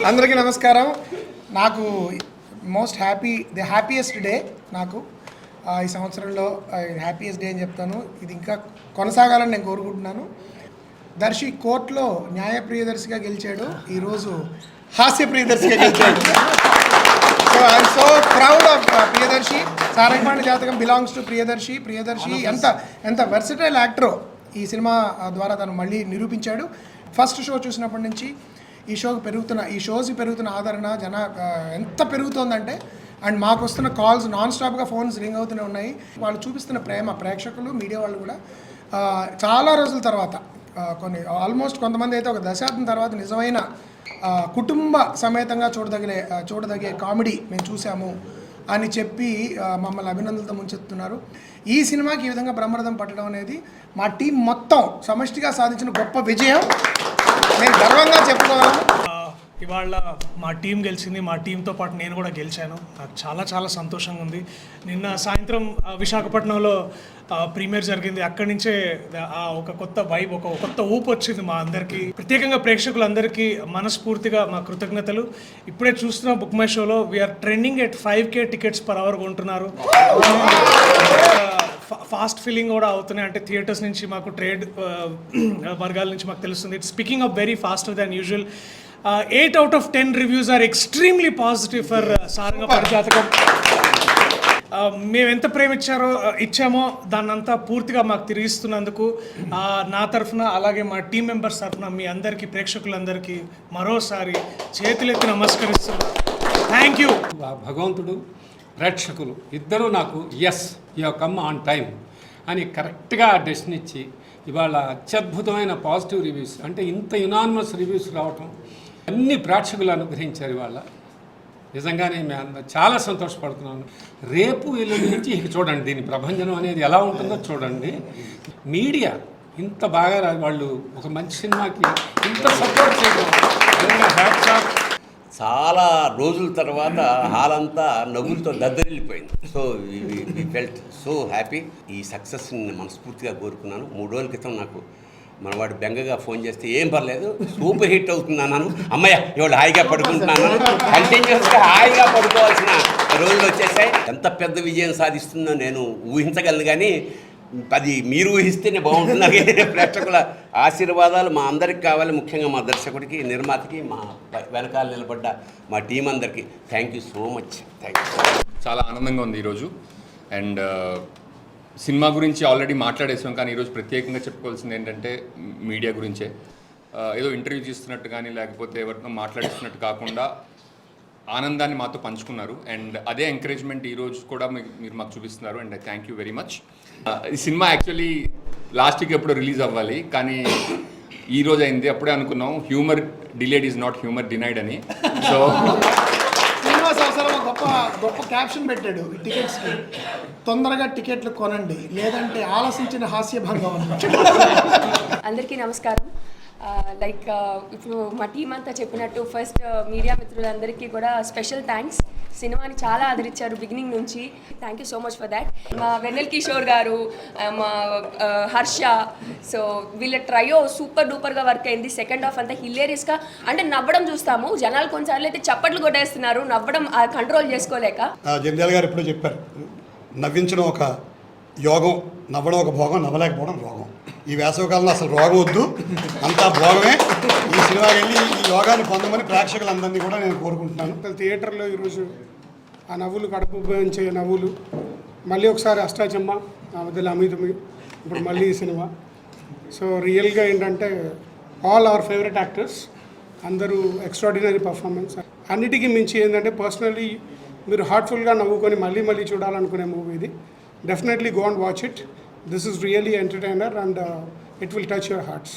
అందరికీ నమస్కారం. నాకు ది హ్యాపీయెస్ట్ డే నాకు ఈ సంవత్సరంలో హ్యాపీయెస్ట్ డే అని చెప్తాను. ఇది ఇంకా కొనసాగాలని నేను కోరుకుంటున్నాను. దర్శి కోర్టులో న్యాయ ప్రియదర్శిగా గెలిచాడు, ఈరోజు హాస్య ప్రియదర్శిగా గెలిచాడు. So I'm so proud of Priyadarshi. Sarangapani జాతకం బిలాంగ్స్ టు ప్రియదర్శి. ఎంత వెర్సటైల్ యాక్టరో ఈ సినిమా ద్వారా తను మళ్ళీ నిరూపించాడు. ఫస్ట్ షో చూసినప్పటి నుంచి ఈ షోకి పెరుగుతున్న ఆదరణ ఎంత పెరుగుతోందంటే, అండ్ మాకు వస్తున్న కాల్స్ నాన్ స్టాప్గా ఫోన్స్ రింగ్ అవుతూనే ఉన్నాయి. వాళ్ళు చూపిస్తున్న ప్రేమ, ప్రేక్షకులు మీడియా వాళ్ళు కూడా చాలా రోజుల తర్వాత ఆల్మోస్ట్ కొంతమంది అయితే ఒక దశాబ్దం తర్వాత నిజమైన కుటుంబ సమేతంగా చూడదగే కామెడీ మేము చూసాము అని చెప్పి మమ్మల్ని అభినందనలతో ముంచెత్తున్నారు. ఈ సినిమాకి ఈ విధంగా బ్రహ్మరథం పట్టడం అనేది మా టీం మొత్తం సమష్టిగా సాధించిన గొప్ప విజయం. నేను గర్వంగా చెప్పుకోవాలి. ఇవాళ మా టీం గెలిచింది, మా టీంతో పాటు నేను కూడా గెలిచాను. నాకు చాలా చాలా సంతోషంగా ఉంది. నిన్న సాయంత్రం విశాఖపట్నంలో ప్రీమియర్ జరిగింది. అక్కడి నుంచే ఒక కొత్త వైబ్, ఒక కొత్త ఊపు వచ్చింది మా అందరికీ. ప్రత్యేకంగా ప్రేక్షకులందరికీ మనస్ఫూర్తిగా మా కృతజ్ఞతలు. ఇప్పుడే చూస్తున్న బుక్ మై షోలో we are trending at 5K tickets per hour కొంటున్నారు. ఫాస్ట్ ఫిల్లింగ్ కూడా అవుతున్నాయి. అంటే థియేటర్స్ నుంచి మాకు ట్రేడ్ వర్గాల నుంచి మాకు తెలుస్తుంది. It's speaking up very faster than usual. 8 out of 10 reviews are extremely positive for Sarangapani Jathakam. మేము ఎంత ఇచ్చామో దాన్నంతా పూర్తిగా మాకు తిరిగిస్తున్నందుకు నా తరఫున, అలాగే మా టీం మెంబర్స్ తరఫున మీ అందరికీ, ప్రేక్షకులందరికీ మరోసారి చేతులెత్తి నమస్కరిస్తున్నాను. Thank you. భగవంతుడు, ప్రేక్షకులు ఇద్దరూ నాకు as you have come on time అని కరెక్ట్గా డెసిషన్ ఇచ్చి ఇవాళ అత్యద్భుతమైన పాజిటివ్ రివ్యూస్, అంటే ఇంత యునానిమస్ రివ్యూస్ రావటం అన్ని ప్రేక్షకులు అనుగ్రహించారు. ఇవాళ నిజంగానే మేము చాలా సంతోషపడుతున్నాను. రేపు ఎల్లుండి నుంచి ఇక చూడండి దీని ప్రభంజనం అనేది ఎలా ఉంటుందో చూడండి. మీడియా ఇంత బాగా వాళ్ళు ఒక మంచి సినిమాకి ఇంత సపోర్ట్ చేయడం హ్యాట్స్ ఆఫ్. చాలా రోజుల తర్వాత హాల్ అంతా నవ్వులతో దద్దరిల్లిపోయింది. So we felt so happy. ఈ సక్సెస్ని మనస్ఫూర్తిగా కోరుకున్నాను. 3 రోజుల క్రితం నాకు మనవాడు బెంగగా ఫోన్ చేస్తే ఏం పర్లేదు, సూపర్ హిట్ అవుతుంది అన్నాను. అమ్మయ్య ఇవాళ హాయిగా పడుకుంటున్నాను. కంటిన్యూస్గా హాయిగా పడుకోవాల్సిన రోజులు వచ్చేసాయి. ఎంత పెద్ద విజయం సాధిస్తుందో నేను ఊహించగలను, కానీ అది మీరు ఊహిస్తేనే బాగుంటుంది. ప్రేక్షకుల ఆశీర్వాదాలు మా అందరికి కావాలి, ముఖ్యంగా మా దర్శకుడికి, నిర్మాతకి, మా వెనకాల నిలబడ్డ మా టీం అందరికీ thank you so much. Thank you. చాలా ఆనందంగా ఉంది ఈరోజు. అండ్ సినిమా గురించి ఆల్రెడీ మాట్లాడేసాం, కానీ ఈరోజు ప్రత్యేకంగా చెప్పుకోవాల్సింది ఏంటంటే మీడియా గురించే. ఏదో ఇంటర్వ్యూ చేస్తున్నట్టు కానీ లేకపోతే ఎవరితో మాట్లాడిస్తున్నట్టు కాకుండా ఆనందాన్ని మాతో పంచుకున్నారు. అండ్ అదే ఎంకరేజ్మెంట్ ఈరోజు కూడా మీరు మాకు చూపిస్తున్నారు. And thank you very much. ఈ సినిమా యాక్చువల్లీ లాస్ట్ వీక్ ఎప్పుడో రిలీజ్ అవ్వాలి, కానీ ఈ రోజు అయింది. అప్పుడే అనుకున్నాం humour delayed is not humour denied అని. సో శ్రీనివాస్ అవసరం గొప్ప క్యాప్షన్ పెట్టాడు టికెట్స్కి, తొందరగా టికెట్లు కొనండి లేదంటే ఆలసించిన హాస్యభంగం అన్నమాట. అందరికీ నమస్కారం. ఇప్పుడు మా టీం అంతా చెప్పినట్టు ఫస్ట్ మీడియా మిత్రులందరికీ కూడా స్పెషల్ థ్యాంక్స్. సినిమాని చాలా ఆదరించారు బిగినింగ్ నుంచి. Thank you so much for that. మా వెన్నెల్ కిషోర్ గారు, మా హర్ష, సో వీళ్ళ ట్రయో సూపర్ డూపర్గా వర్క్ అయింది. సెకండ్ హాఫ్ అంతా హిలేరియస్గా, అంటే నవ్వడం చూస్తాము, జనాలు కొన్నిసార్లు అయితే చప్పట్లు కొట్టేస్తున్నారు, నవ్వడం కంట్రోల్ చేసుకోలేక. జంధ్యాల గారు ఎప్పుడో చెప్పారు, నవ్వించడం ఒక యోగం, నవ్వడం ఒక భోగం, నవ్వలేకపోవడం రోగం. ఈ వేసవికాలంలో అసలు రోగం వద్దు, అంతా భోగమే. ఈ సినిమాకి వెళ్ళి ఈ యోగాన్ని పొందమని ప్రేక్షకులందరినీ కూడా నేను కోరుకుంటున్నాను. థియేటర్లో ఈరోజు ఆ నవ్వులు, కడుపు ఉపయోగించే నవ్వులు, మళ్ళీ ఒకసారి అష్టాచమ్మ, ఆ మధ్యలో అమితమి, ఇప్పుడు మళ్ళీ ఈ సినిమా. సో రియల్గా ఏంటంటే ఆల్ అవర్ ఫేవరెట్ యాక్టర్స్ అందరూ ఎక్స్ట్రాడినరీ పర్ఫార్మెన్స్. అన్నిటికీ మించి ఏంటంటే పర్సనలీ మీరు హార్ట్ఫుల్గా నవ్వుకొని మళ్ళీ చూడాలనుకునే మూవీ ఇది. Definitely go and watch it. This is really entertainer and it will touch your hearts.